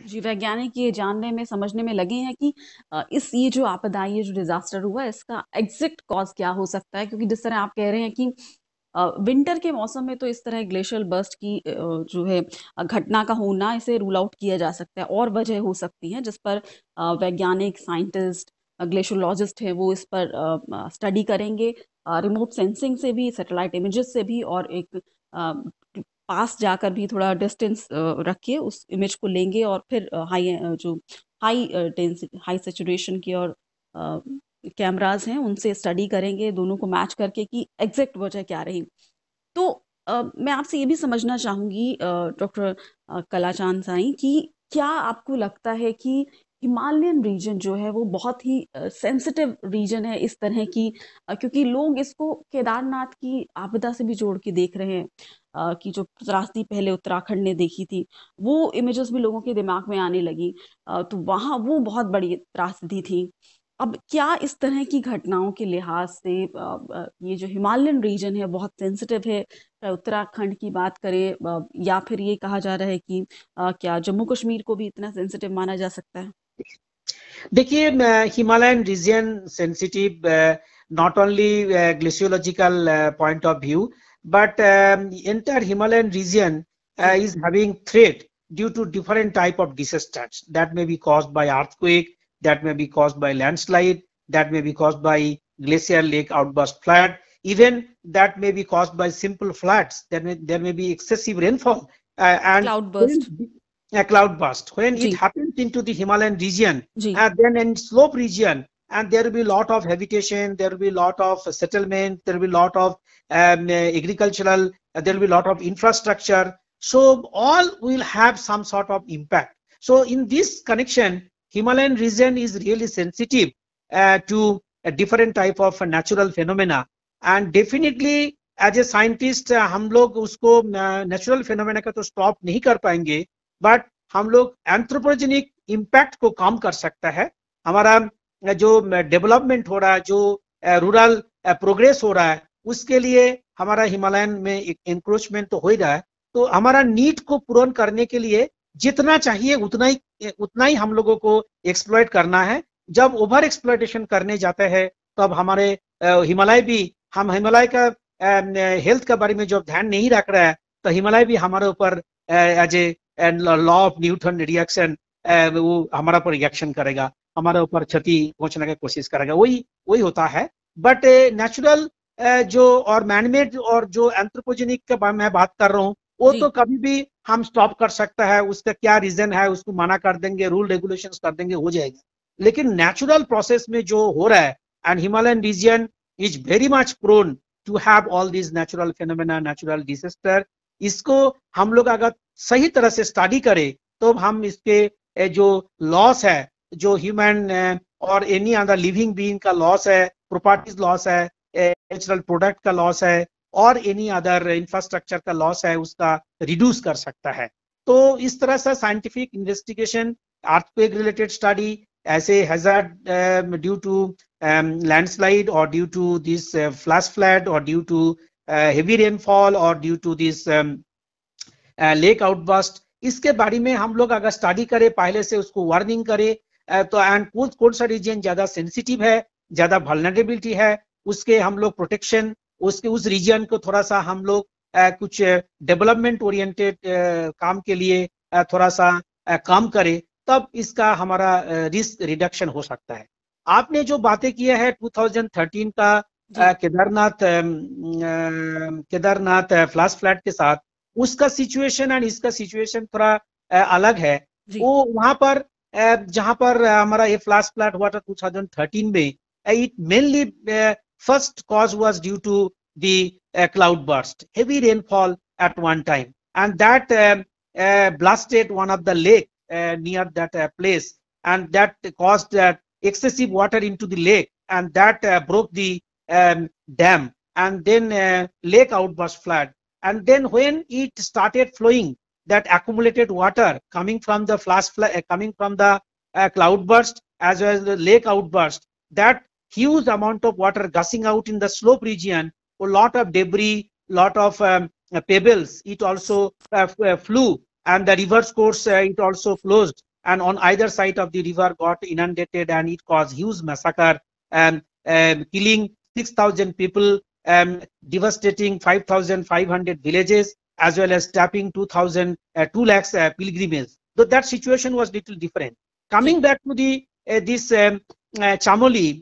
जी, वैज्ञानिक ये जानने में, समझने में लगे हैं कि ये जो आपदा आई, ये जो डिज़ास्टर हुआ है, इसका एग्ज़ैक्ट कॉज़ क्या हो सकता है? क्योंकि जिस तरह आप कह रहे हैं कि विंटर के मौसम में तो इस तरह ग्लेशियल बर्स्ट की जो है घटना का होना, इसे रूल आउट किया जा सकता है और वजह हो सकती हैं, जिस पर वैज्ञानिक, साइंटिस्ट, ग्लेशियोलॉजिस्ट हैं, वो इस पर स्टडी करेंगे। रिमोट सेंसिंग से भी, सैटेलाइट इमेजेस से भी और एक पास जाकर भी थोड़ा डिस्टेंस रख के उस इमेज को लेंगे और फिर जो हाई डेंसिटी हाई सैचुरेशन की और कैमरास हैं उनसे स्टडी करेंगे दोनों को मैच करके कि एग्जैक्ट वजह क्या रही। तो मैं आपसे ये भी समझना चाहूँगी डॉक्टर कलाचांद साईं कि क्या आपको लगता है कि हिमालयन रीजन जो है वो बहुत ही सेंसिटिव रीजन है इस तरह की क्योंकि लोग इसको केदारनाथ की आपदा से भी जोड़ के देख रहे हैं कि जो त्रासदी पहले उत्तराखंड ने देखी थी वो इमेजेस भी लोगों के दिमाग में आने लगी तो वहाँ वो बहुत बड़ी त्रासदी थी। अब क्या इस तरह की घटनाओं के लिहाज से ये जो हिमालयन रीजन है बहुत सेंसिटिव है, चाहे उत्तराखंड की बात करें या फिर ये कहा जा रहा है कि क्या जम्मू कश्मीर को भी इतना सेंसिटिव माना जा सकता है? देखिए, Himalayan region sensitive not only glaciological point of view, but entire Himalayan region जी is having threat due to different type of disasters that may be caused by earthquake, that may be caused by landslide, that may be caused by glacier lake outburst flood, even that may be caused by simple floods. There may be excessive rainfall, and cloud when burst. a cloud burst, when it जी happens into the Himalayan region, जी then in slope region, and there will be a lot of habitation, there will be a lot of settlement, there will be a lot of agricultural, there will be a lot of infrastructure. So all will have some sort of impact. So in this connection, Himalayan region is really sensitive to a different type of natural phenomena. And definitely as a scientist, हम लोग उसको natural phenomena का तो stop नहीं कर पाएंगे, but हम लोग एंथ्रोपोजेनिक इम्पैक्ट को कम कर सकता है। हमारा जो डेवलपमेंट हो रहा है, जो रूरल प्रोग्रेस हो रहा है, उसके लिए हमारा हिमालयन में एक इंक्रोचमेंट तो हो ही रहा है। तो हमारा नीड को पूर्ण करने के लिए जितना चाहिए उतना ही हम लोगों को एक्सप्लॉइट करना है। जब ओवर एक्सप्लॉइटेशन करने जाते हैं तब हमारे हिमालय भी, हम हिमालय का हेल्थ के बारे में जब ध्यान नहीं रख रहा है तो हिमालय भी हमारे ऊपर as a and law of Newton reaction, वो हमारा पर रिएक्शन करेगा, हमारे ऊपर क्षति पहुंचने की कोशिश करेगा। वही वही होता है। बट नेचुरल जो और मैनमेड और जो एंथ्रोपोजेनिक का मैं बात कर रहा हूँ, वो जी तो कभी भी हम स्टॉप कर सकता है। उसका क्या रीजन है उसको मना कर देंगे, रूल रेगुलेशंस कर देंगे, हो जाएगा। लेकिन नेचुरल प्रोसेस में जो हो रहा है, and Himalayan region is very much prone to have all this natural phenomena, natural disaster. इसको हम लोग अगर सही तरह से स्टडी करें तो हम इसके जो लॉस है, जो ह्यूमन और एनी अदर लिविंग बीइंग का लॉस है, प्रॉपर्टीज लॉस है, नेचुरल प्रोडक्ट का लॉस है, और एनी अदर इंफ्रास्ट्रक्चर का लॉस है, उसका रिड्यूस कर सकता है। तो इस तरह से scientific investigation, earthquake related study, ऐसे हैजार्ड ड्यू टू लैंडस्लाइड और due to this flash flood और ड्यू टू हेवी रेनफॉल और due to this lake outburst, इसके बारे में हम लोग अगर स्टडी करें, पहले से उसको वार्निंग करें, तो एंड कौन सा रीजन ज्यादा सेंसिटिव है, ज्यादा वल्नरेबिलिटी है, उसके हम लोग प्रोटेक्शन, उसके उस रीजन को थोड़ा सा हम लोग कुछ डेवलपमेंट ओरिएंटेड काम के लिए थोड़ा सा काम करें, तब इसका हमारा रिस्क रिडक्शन हो सकता है। आपने जो बातें किया है 2013 का जी केदारनाथ फ्लैश फ्लड के साथ, उसका सिचुएशन और इसका सिचुएशन थोड़ा अलग है। जी वो वहां पर जहां पर हमारा ये फ्लैश फ्लड हुआ था 2013 में, it mainly first cause was due to the cloud burst, heavy rainfall at one time, and that blasted one of the lake near that place, and that caused excessive water into the lake, and that broke the dam, and then lake outburst flood. And then when it started flowing, that accumulated water coming from the coming from the cloud burst as well as the lake outburst, that huge amount of water gushing out in the slope region, a lot of debris, lot of pebbles, it also flew, and the reverse course it also closed, and on either side of the river got inundated, and it caused huge massacre, killing 6,000 people, devastating 5,500 villages, as well as tapping 2 lakhs pilgrimages. So that situation was little different. Coming back to the this Chamoli,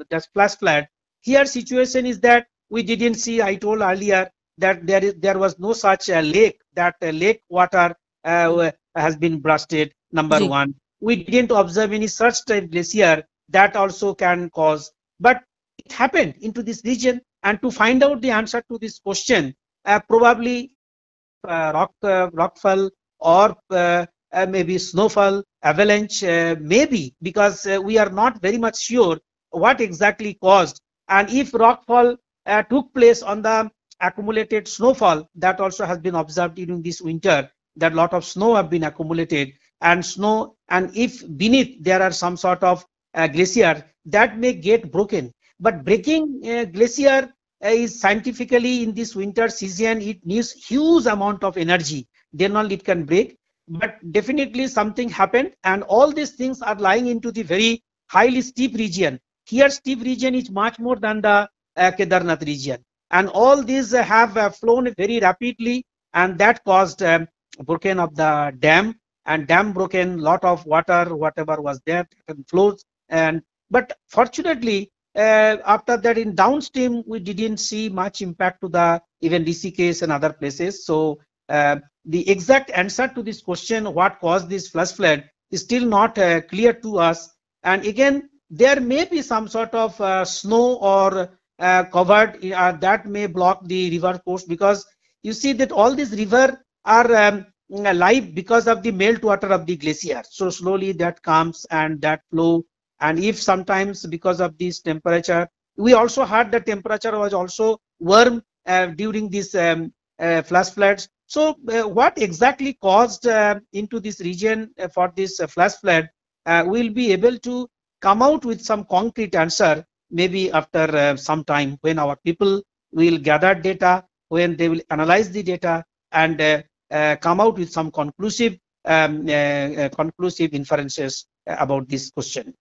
the flash flood, here situation is that we didn't see. I told earlier that there was no such lake, that lake water has been bursted. Number जी. one, we didn't observe any such type glacier that also can cause, but it happened into this region. And to find out the answer to this question, probably rockfall or maybe snowfall, avalanche, maybe, because we are not very much sure what exactly caused. And if rockfall took place on the accumulated snowfall, that also has been observed during this winter, that a lot of snow have been accumulated, and if beneath there are some sort of glacier, that may get broken. But breaking glacier is scientifically, in this winter season, it needs huge amount of energy, then only it can break. But definitely something happened, and all these things are lying into the very highly steep region. Here steep region is much more than the Kedarnath region, and all these have flown very rapidly, and that caused broken of the dam, and dam broken, lot of water, whatever was there, flows. And but fortunately, after that, in downstream, we didn't see much impact to the even Rishikesh and other places. So the exact answer to this question, what caused this flash flood, is still not clear to us. And again, there may be some sort of snow or covered that may block the river course, because you see that all these rivers are live because of the meltwater of the glacier. So slowly that comes and that flow. And if sometimes because of this temperature, we also heard the temperature was also warm during this flash floods. So what exactly caused into this region for this flash flood, we'll be able to come out with some concrete answer maybe after some time, when our people will gather data, when they will analyze the data, and come out with some conclusive inferences about this question.